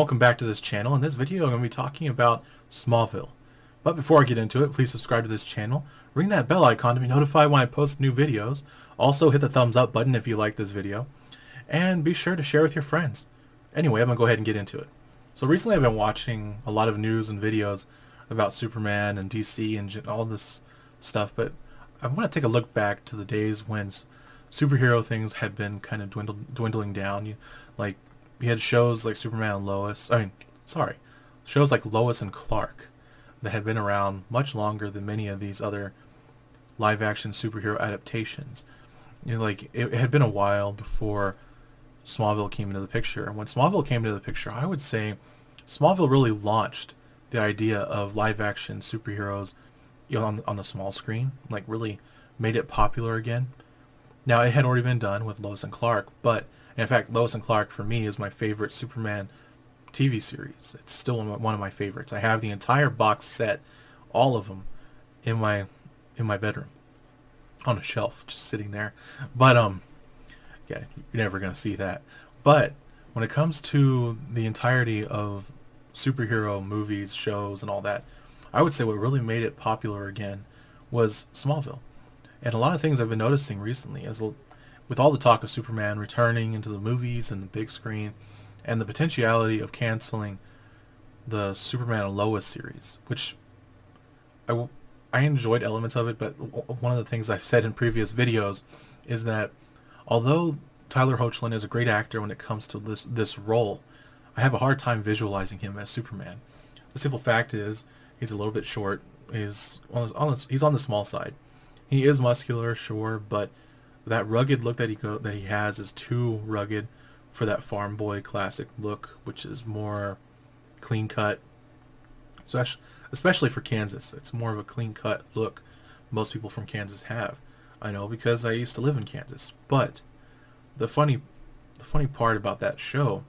welcome back to this channel. In this video I'm going to be talking about Smallville. But before I get into it, please subscribe to this channel, ring that bell icon to be notified when I post new videos. Also hit the thumbs up button if you like this video, and be sure to share with your friends. Anyway, I'm going to go ahead and get into it. So recently I've been watching a lot of news and videos about Superman and DC and all this stuff, but I want to take a look back to the days when superhero things had been kind of dwindling down. You had shows like Superman and Lois. Shows like Lois and Clark that had been around much longer than many of these other live-action superhero adaptations. It had been a while before Smallville came into the picture. And when Smallville came into the picture, I would say Smallville really launched the idea of live-action superheroes, on the small screen. Like, really made it popular again. Now, it had already been done with Lois and Clark, but in fact, Lois and Clark for me is my favorite Superman TV series. It's still one of my favorites. I have the entire box set, all of them, in my bedroom on a shelf, just sitting there. But yeah, you're never gonna see that. But when it comes to the entirety of superhero movies, shows, and all that, I would say what really made it popular again was Smallville. And a lot of things I've been noticing recently, with all the talk of Superman returning into the movies and the big screen, and the potentiality of canceling the Superman and Lois series, which I enjoyed elements of it, but one of the things I've said in previous videos is that although Tyler Hoechlin is a great actor when it comes to this role, I have a hard time visualizing him as Superman. The simple fact is he's a little bit short. He's on the small side. He is muscular, sure, but that rugged look that he has is too rugged for that farm boy classic look, which is more clean cut. Especially for Kansas, it's more of a clean cut look most people from Kansas have. I know because I used to live in Kansas. But the funny part about that show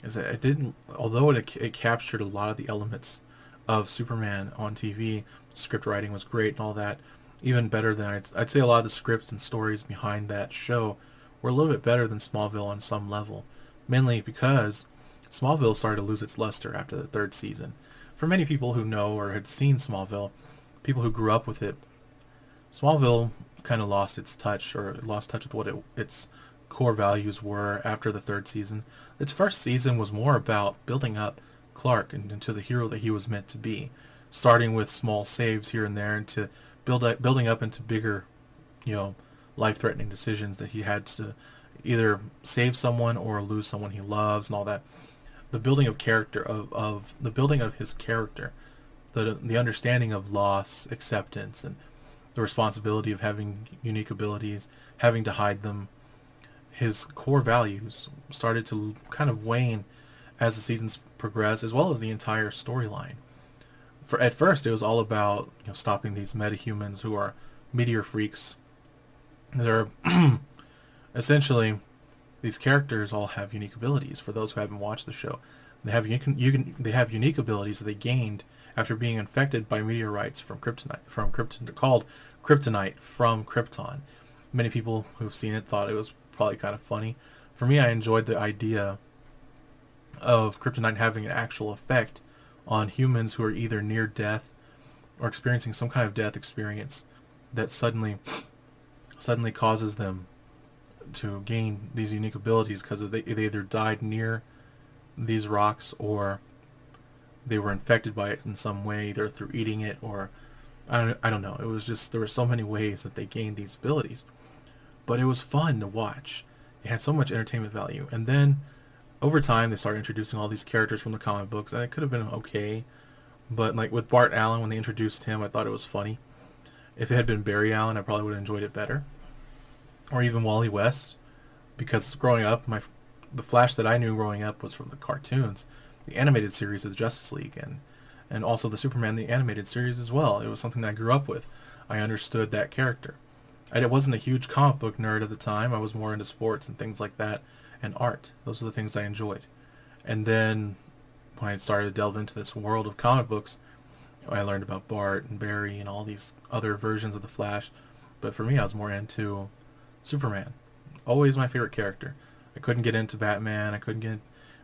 is that although it captured a lot of the elements of Superman on TV, script writing was great and all that. Even better than I'd say a lot of the scripts and stories behind that show were a little bit better than Smallville on some level, mainly because Smallville started to lose its luster after the third season. For many people who know or had seen Smallville, people who grew up with it, Smallville kind of lost touch with what its core values were after the third season. Its first season was more about building up Clark into the hero that he was meant to be, starting with small saves here and there into building up into bigger, life-threatening decisions that he had to either save someone or lose someone he loves and all that. The building of character of the building of his character, the understanding of loss, acceptance, and the responsibility of having unique abilities, having to hide them. His core values started to kind of wane as the seasons progressed, as well as the entire storyline. At first, it was all about stopping these metahumans who are meteor freaks. They're essentially, these characters all have unique abilities. For those who haven't watched the show, they have unique abilities that they gained after being infected by meteorites called kryptonite from Krypton. Many people who've seen it thought it was probably kind of funny. For me, I enjoyed the idea of kryptonite having an actual effect on humans who are either near death or experiencing some kind of death experience that suddenly causes them to gain these unique abilities because they either died near these rocks or they were infected by it in some way, either through eating it or I don't know. It was just, there were so many ways that they gained these abilities, but it was fun to watch. It had so much entertainment value. And then over time, they started introducing all these characters from the comic books, and it could have been okay. But like with Bart Allen, when they introduced him, I thought it was funny. If it had been Barry Allen, I probably would have enjoyed it better. Or even Wally West, because growing up, the Flash that I knew growing up was from the cartoons, the animated series of Justice League, and also the Superman the animated series as well. It was something that I grew up with. I understood that character. I wasn't a huge comic book nerd at the time. I was more into sports and things like that, and art. Those are the things I enjoyed. And then when I started to delve into this world of comic books, I learned about Bart and Barry and all these other versions of the Flash. But for me, I was more into Superman. Always my favorite character. I couldn't get into Batman. I couldn't get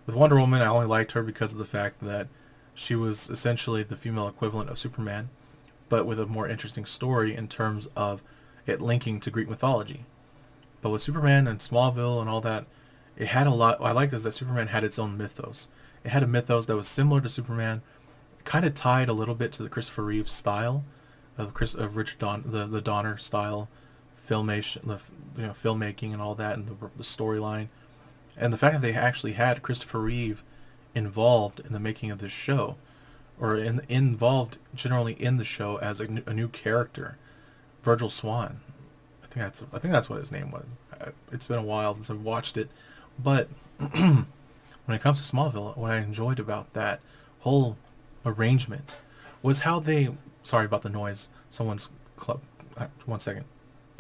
With Wonder Woman, I only liked her because of the fact that she was essentially the female equivalent of Superman, but with a more interesting story in terms of it linking to Greek mythology. But with Superman and Smallville and all that, it had a lot. What I like is that Superman had its own mythos. It had a mythos that was similar to Superman, kind of tied a little bit to the Christopher Reeve style of Richard the Donner style filmation, filmmaking and all that, and the storyline, and the fact that they actually had Christopher Reeve involved in the making of this show, or involved generally in the show as a new character, Virgil Swan. I think that's what his name was. It's been a while since I've watched it, but when it comes to Smallville, what I enjoyed about that whole arrangement was how they. Sorry about the noise. Someone's club. 1 second.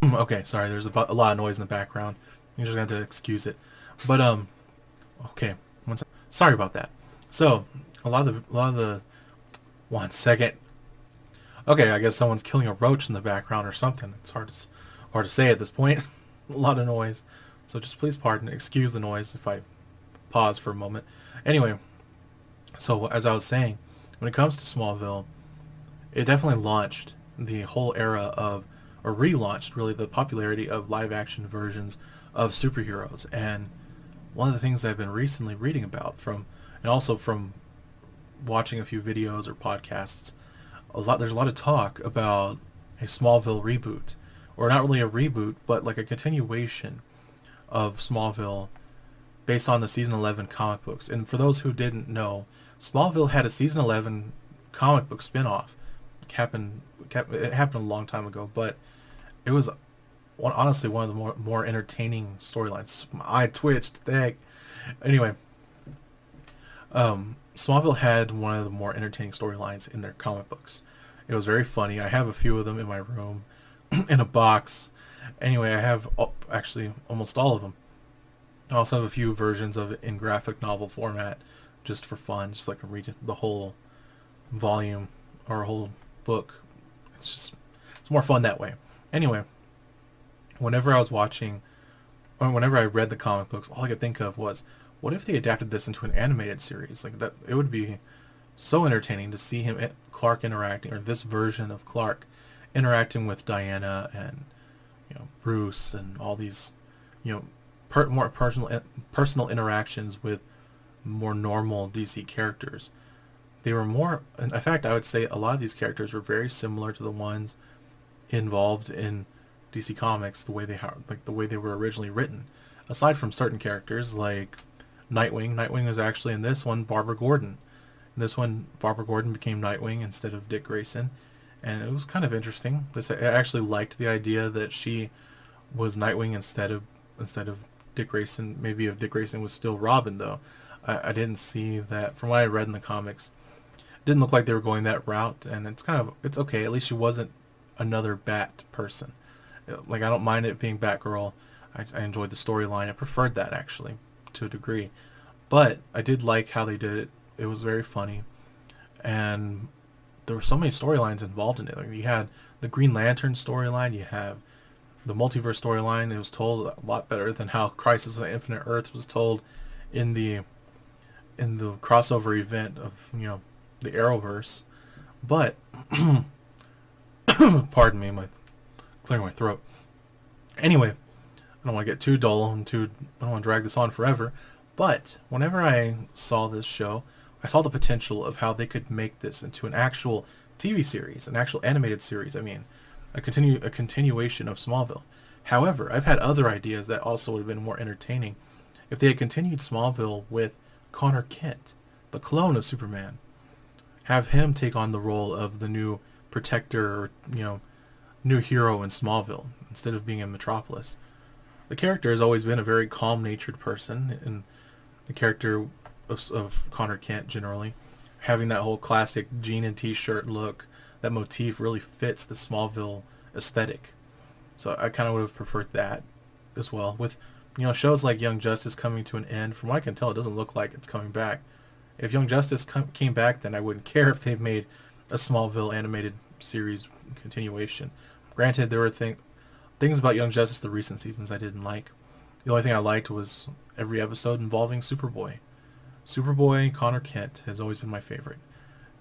Okay, sorry. There's a lot of noise in the background. You just got to excuse it. But okay. 1 second. Sorry about that. So a lot of the. 1 second. Okay, I guess someone's killing a roach in the background or something. It's hard to say at this point. A lot of noise. So just please excuse the noise if I pause for a moment. Anyway, so as I was saying, when it comes to Smallville, it definitely launched the whole era of, or relaunched really, the popularity of live action versions of superheroes. And one of the things I've been recently reading about and also from watching a few videos or podcasts, there's a lot of talk about a Smallville reboot, or not really a reboot, but like a continuation of Smallville based on the season 11 comic books. And for those who didn't know, Smallville had a season 11 comic book spin-off. It happened a long time ago, but it was honestly one of the more entertaining storylines. I twitched, dang. Anyway, Smallville had one of the more entertaining storylines in their comic books. It was very funny. I have a few of them in my room, in a box. Anyway, I have actually almost all of them. I also have a few versions of it in graphic novel format, just for fun, just like read the whole volume or a whole book. It's more fun that way. Anyway, whenever I read the comic books, all I could think of was, what if they adapted this into an animated series? Like that, it would be so entertaining to see Clark interacting, or this version of Clark interacting with Diana and Bruce and all these more personal interactions with more normal DC characters. They were more, in fact, I would say a lot of these characters were very similar to the ones involved in DC Comics, the way they were originally written. Aside from certain characters like Nightwing. Nightwing was actually in this one Barbara Gordon. In this one, Barbara Gordon became Nightwing instead of Dick Grayson, and it was kind of interesting. I actually liked the idea that she was Nightwing instead of Dick Grayson. Maybe if Dick Grayson was still Robin, though. I didn't see that from what I read in the comics. It didn't look like they were going that route, and it's okay. At least she wasn't another Bat person. Like, I don't mind it being Batgirl. I enjoyed the storyline. I preferred that, actually, to a degree. But I did like how they did it. It was very funny. And there were so many storylines involved in it. Like, you had the Green Lantern storyline. You have the multiverse storyline. It was told a lot better than how Crisis on Infinite Earth was told in the crossover event of the Arrowverse. But pardon me, clearing my throat. Anyway, I don't want to get too dull I don't want to drag this on forever. But whenever I saw this show, I saw the potential of how they could make this into an actual TV series, an actual animated series. I mean, a continuation of Smallville. However, I've had other ideas that also would have been more entertaining if they had continued Smallville with Connor Kent, the clone of Superman. Have him take on the role of the new protector, or new hero in Smallville instead of being in Metropolis. The character has always been a very calm-natured person, and the character of Connor Kent generally, having that whole classic jean and t-shirt look, that motif really fits the Smallville aesthetic. So I kind of would have preferred that as well. With shows like Young Justice coming to an end, from what I can tell, it doesn't look like it's coming back. If Young Justice came back, then I wouldn't care if they've made a Smallville animated series continuation. Granted, there were things about Young Justice the recent seasons I didn't like. The only thing I liked was every episode involving Superboy. Superboy Connor Kent has always been my favorite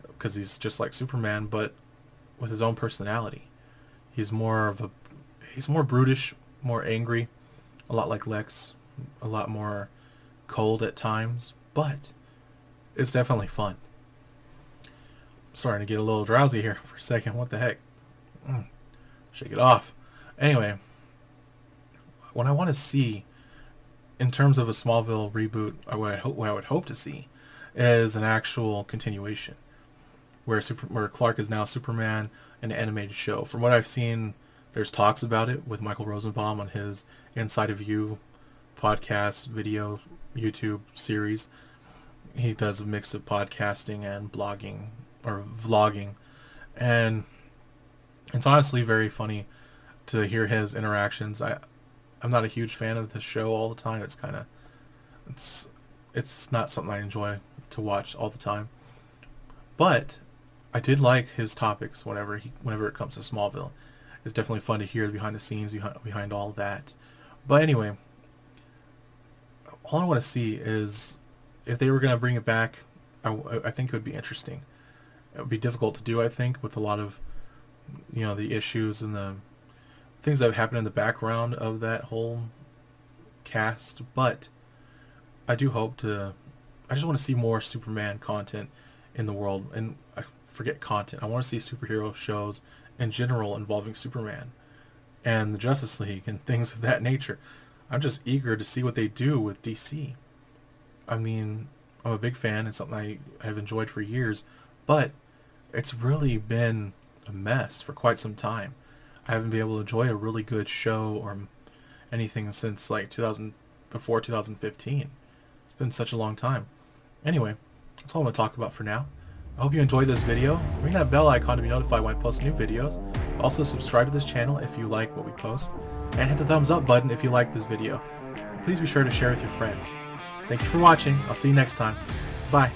because he's just like Superman, but with his own personality. He's more brutish, more angry, a lot like Lex, a lot more cold at times, but it's definitely fun. Starting to get a little drowsy here for a second. What the heck? Shake it off. Anyway, what I want to see in terms of a Smallville reboot, what I would hope to see is an actual continuation where Clark is now Superman, an animated show. From what I've seen, there's talks about it with Michael Rosenbaum on his Inside of You podcast, video, YouTube series. He does a mix of podcasting and blogging or vlogging, and it's honestly very funny to hear his interactions. I'm not a huge fan of the show all the time. It's not something I enjoy to watch all the time. But I did like his topics whenever it comes to Smallville. It's definitely fun to hear behind the scenes behind all that. But anyway, all I want to see is if they were going to bring it back, I think it would be interesting. It would be difficult to do, I think, with a lot of the issues and the things that have happened in the background of that whole cast. But I do hope to. I just want to see more Superman content in the world, and I forget content. I want to see superhero shows in general involving Superman and the Justice League and things of that nature. I'm just eager to see what they do with DC. I mean, I'm a big fan. It's something I have enjoyed for years, but it's really been a mess for quite some time. I haven't been able to enjoy a really good show or anything since like before 2015. It's been such a long time. Anyway, that's all I'm going to talk about for now. I hope you enjoyed this video. Ring that bell icon to be notified when I post new videos. Also subscribe to this channel if you like what we post, and hit the thumbs up button if you like this video. Please be sure to share with your friends. Thank you for watching. I'll see you next time. Bye.